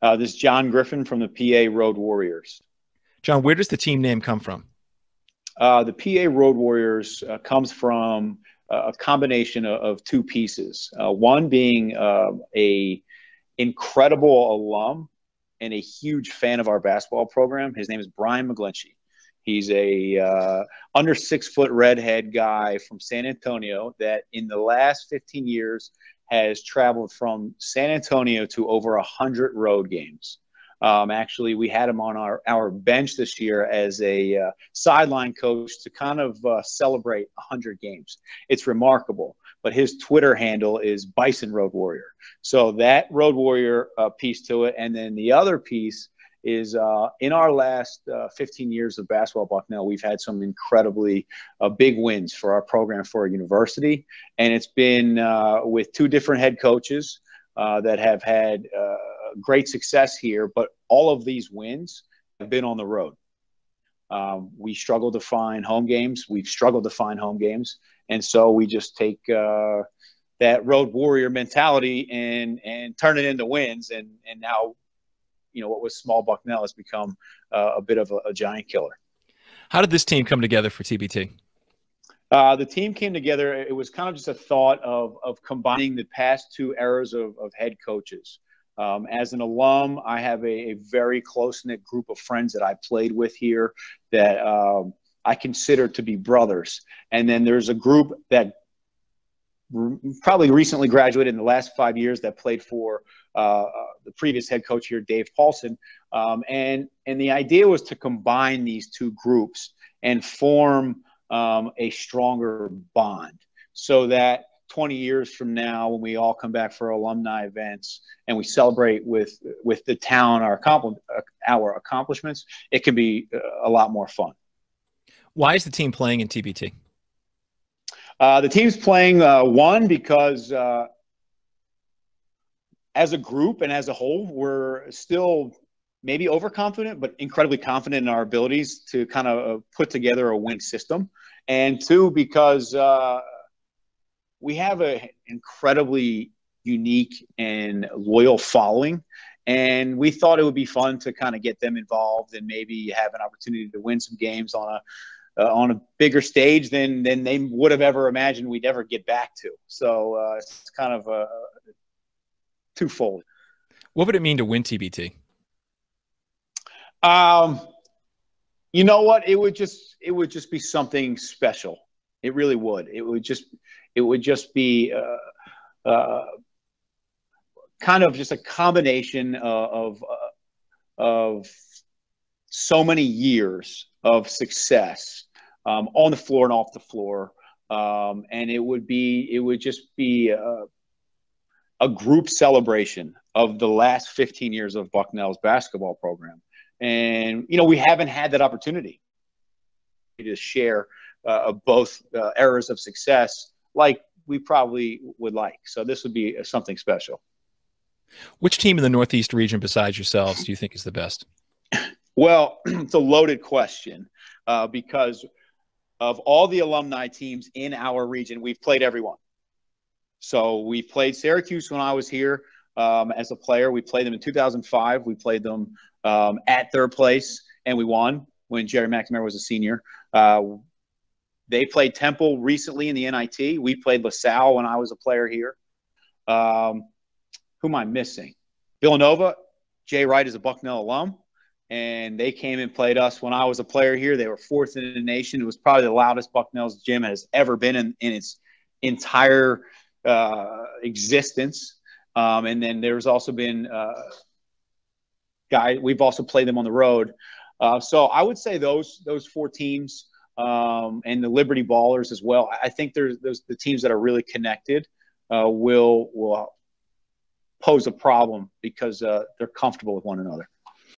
This is John Griffin from the PA Roadwarriors. John, where does the team name come from? The PA Roadwarriors comes from a combination of two pieces. One being a incredible alum and a huge fan of our basketball program. His name is Brian McGlinchey. He's a under 6 foot redhead guy from San Antonio that in the last 15 years has traveled from San Antonio to over 100 road games. Actually, we had him on our bench this year as a sideline coach to kind of celebrate 100 games. It's remarkable. But his Twitter handle is Bison Road Warrior. So that Road Warrior piece to it. And then the other piece is in our last 15 years of basketball, Bucknell, we've had some incredibly big wins for our program, for our university. And it's been with two different head coaches that have had great success here, but all of these wins have been on the road. We struggle to find home games. We've struggled to find home games. And so we just take that Road Warrior mentality and turn it into wins. And now, you know, what was small Bucknell has become a bit of a giant killer. How did this team come together for TBT? The team came together. It was kind of just a thought of combining the past two eras of head coaches. As an alum, I have a very close-knit group of friends that I played with here that I consider to be brothers. And then there's a group that probably recently graduated in the last 5 years that played for the previous head coach here, Dave Paulson. And the idea was to combine these two groups and form a stronger bond so that 20 years from now, when we all come back for alumni events and we celebrate with the town our accomplishments, it can be a lot more fun. Why is the team playing in TBT? The team's playing one because as a group and as a whole, we're still maybe overconfident, but incredibly confident in our abilities to kind of put together a winning system. And two, because we have an incredibly unique and loyal following. And we thought it would be fun to kind of get them involved and maybe have an opportunity to win some games on a bigger stage than they would have ever imagined we'd ever get back to. So it's kind of twofold. What would it mean to win TBT? You know what? It would just be something special. It really would. It would just be kind of just a combination of so many years of success on the floor and off the floor, and it would just be a group celebration of the last 15 years of Bucknell's basketball program. And you know, we haven't had that opportunity to share both eras of success like we probably would like. So this would be something special. Which team in the Northeast region besides yourselves do you think is the best? Well, it's a loaded question because of all the alumni teams in our region, we've played everyone. So we played Syracuse when I was here as a player. We played them in 2005. We played them at third place, and we won when Jerry McNamara was a senior. They played Temple recently in the NIT. We played LaSalle when I was a player here. Who am I missing? Villanova. Jay Wright is a Bucknell alum, and they came and played us when I was a player here. They were fourth in the nation. It was probably the loudest Bucknell's gym has ever been in its entire existence. And then there's also been we've also played them on the road. So I would say those four teams and the Liberty Ballers as well. I think there's the teams that are really connected will pose a problem because they're comfortable with one another.